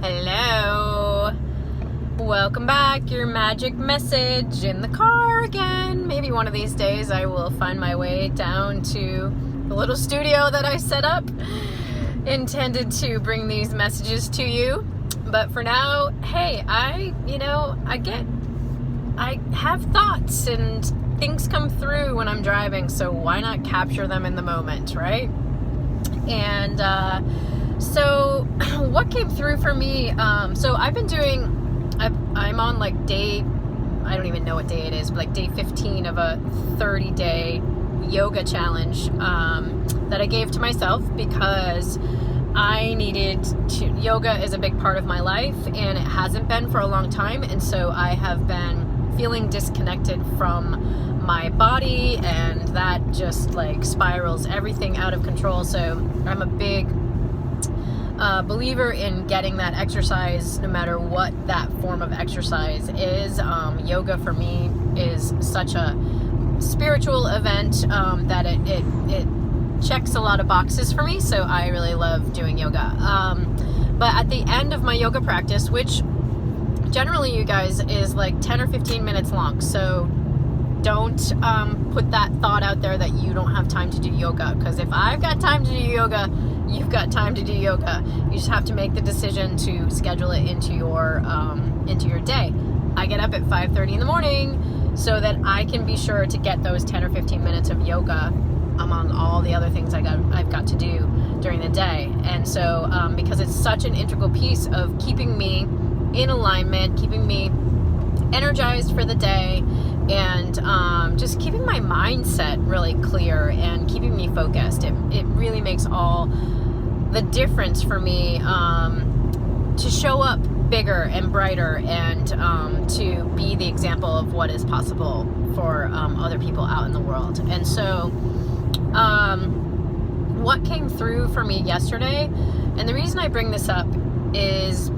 Hello. Welcome back. Your magic message in the car again. Maybe one of these days I will find my way down to the little studio that I set up, intended to bring these messages to you. But for now, hey, I have thoughts and things come through when I'm driving, so why not capture them in the moment, right? And so what came through for me, so I'm on like day, I don't even know what day it is, but like day 15 of a 30-day yoga challenge that I gave to myself because I needed to. Yoga is a big part of my life and it hasn't been for a long time, and so I have been feeling disconnected from my body, and that just like spirals everything out of control. So I'm a big believer in getting that exercise, no matter what that form of exercise is. Yoga for me is such a spiritual event that it checks a lot of boxes for me, so I really love doing yoga. But at the end of my yoga practice, which generally, you guys, is like 10 or 15 minutes long, so don't put that thought out there that you don't have time to do yoga, because if I've got time to do yoga, you've got time to do yoga. You just have to make the decision to schedule it into your day. I get up at 5:30 in the morning so that I can be sure to get those 10 or 15 minutes of yoga among all the other things I've got to do during the day. And so because it's such an integral piece of keeping me in alignment, keeping me energized for the day, and just keeping my mindset really clear and keeping me focused. It really makes all the difference for me to show up bigger and brighter, and to be the example of what is possible for other people out in the world. And so what came through for me yesterday, and the reason I bring this up is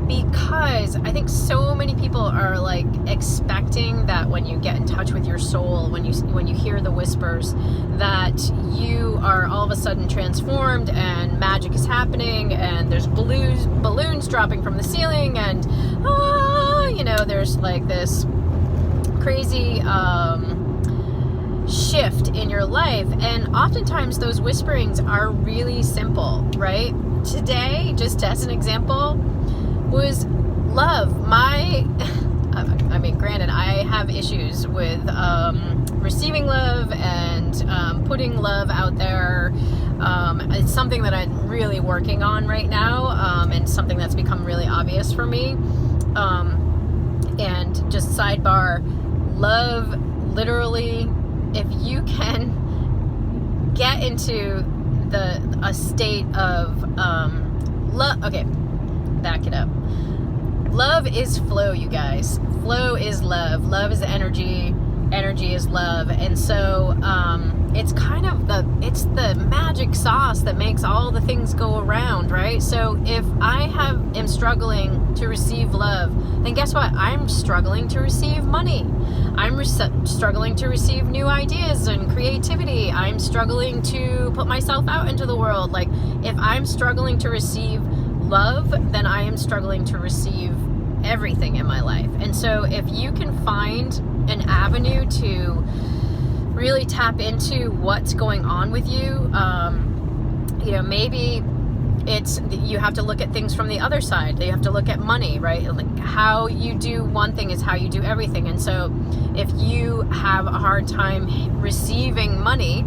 because I think so many people are like expecting that when you get in touch with your soul, when you hear the whispers, that you are all of a sudden transformed and magic is happening and there's balloons dropping from the ceiling, and there's like this crazy shift in your life. And oftentimes those whisperings are really simple, right? Today, just as an example, was love. Granted, I have issues with receiving love and putting love out there. It's something that I'm really working on right now, and something that's become really obvious for me. And just sidebar, love, literally, if you can get into a state of love. Okay, back it up. Love is flow, you guys. Flow is love. Love is energy. Energy is love. And so it's kind of it's the magic sauce that makes all the things go around, right? So if I am struggling to receive love, then guess what? I'm struggling to receive money. I'm struggling to receive new ideas and creativity. I'm struggling to put myself out into the world. Like, if I'm struggling to receive love, then I am struggling to receive everything in my life. And so if you can find an avenue to really tap into what's going on with you, maybe it's, you have to look at things from the other side. You have to look at money, right? Like, how you do one thing is how you do everything. And so if you have a hard time receiving money,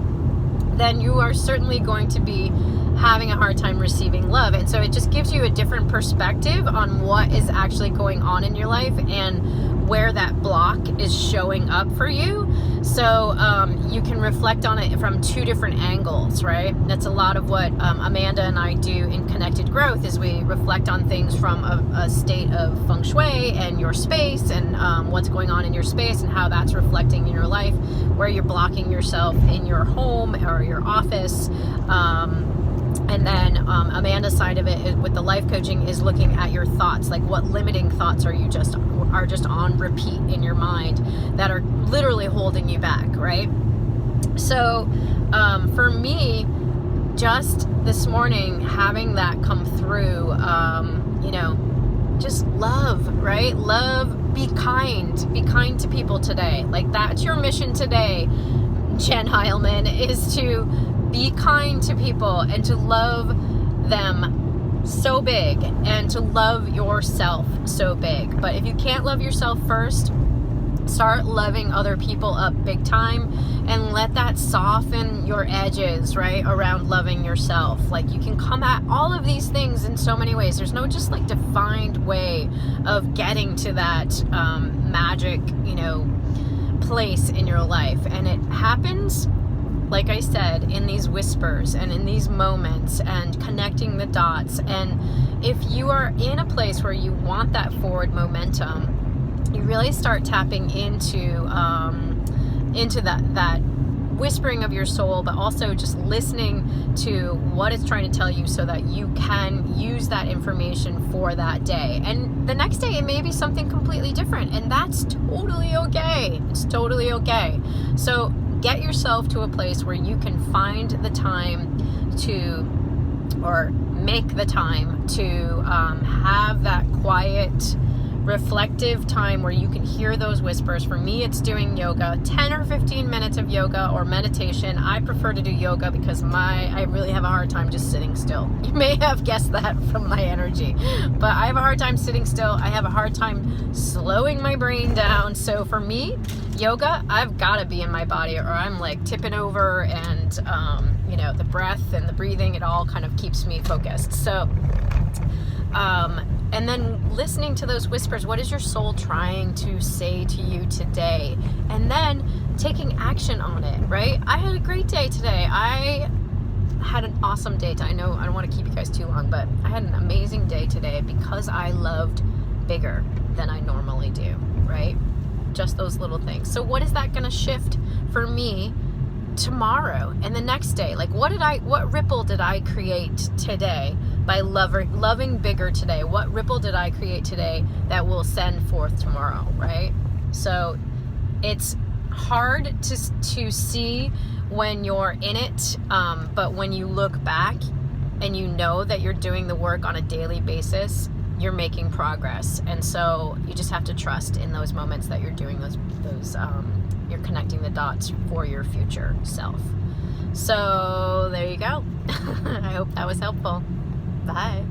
then you are certainly going to be having a hard time receiving love. And so it just gives you a different perspective on what is actually going on in your life and where that block is showing up for you. So you can reflect on it from two different angles, right? That's a lot of what Amanda and I do in Connected Growth, is we reflect on things from a state of feng shui and your space, and what's going on in your space and how that's reflecting in your life, where you're blocking yourself in your home or your office. And then Amanda's side of it is, with the life coaching, is looking at your thoughts. Like, what limiting thoughts are just on repeat in your mind that are literally holding you back, right? So for me, just this morning having that come through, just love, right? Love, be kind to people today. Like, that's your mission today, Jen Heilman, is to be kind to people and to love them so big and to love yourself so big. But if you can't love yourself first, start loving other people up big time and let that soften your edges, right, around loving yourself. Like, you can come at all of these things in so many ways. There's no just like defined way of getting to that magic, place in your life. And it happens, like I said, in these whispers and in these moments and connecting the dots. And if you are in a place where you want that forward momentum, you really start tapping into that whispering of your soul, but also just listening to what it's trying to tell you so that you can use that information for that day. And the next day, it may be something completely different, and that's totally okay. It's totally okay. So get yourself to a place where you can find the time or make the time to have that quiet, reflective time where you can hear those whispers. For me, it's doing yoga, 10 or 15 minutes of yoga or meditation. I prefer to do yoga because I really have a hard time just sitting still. You may have guessed that from my energy, but I have a hard time sitting still. I have a hard time slowing my brain down. So for me, yoga, I've got to be in my body or I'm like tipping over, and the breath and the breathing, it all kind of keeps me focused. So and then listening to those whispers, what is your soul trying to say to you today? And then taking action on it, right? I had a great day today. I had an awesome day. I know I don't want to keep you guys too long, but I had an amazing day today because I loved bigger than I normally do, right? Just those little things. So what is that going to shift for me tomorrow and the next day? Like, what ripple did I create today by loving bigger today? What ripple did I create today that will send forth tomorrow, right? So it's hard to see when you're in it, but when you look back and you know that you're doing the work on a daily basis, you're making progress. And so you just have to trust in those moments that you're doing those you're connecting the dots for your future self. So there you go. I hope that was helpful. Bye.